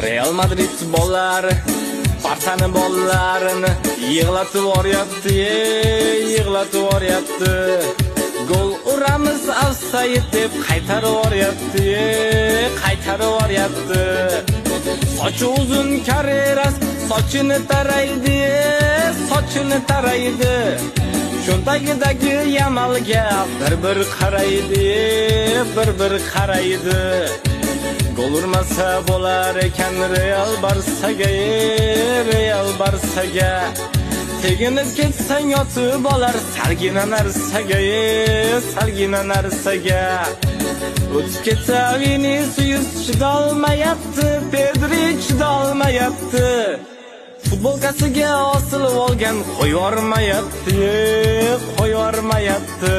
Real Madrid bollari Barçani bollarini yig'latib yuboryapti, yig'latib yuboryapti. Gol uramiz offside deb qaytarib yuboryapti, qaytarib yuboryapti. Sochi uzun Carreras sochini taraydi, sochini taraydi. Cho'ntagidagi Yamalga bir qaraydi, bir qaraydi. Gol urmasa bo'lar ekan Real Barsaga, Real Barsaga. Teginib ketsang yotib olar salgina narsaga, salgina narsaga. O'tib ketsa Vinicius chidolmayapti, Pedri chidolmayapti. Futbolkasiga osilib olgan qo'yormayapti, qo'yormayapti.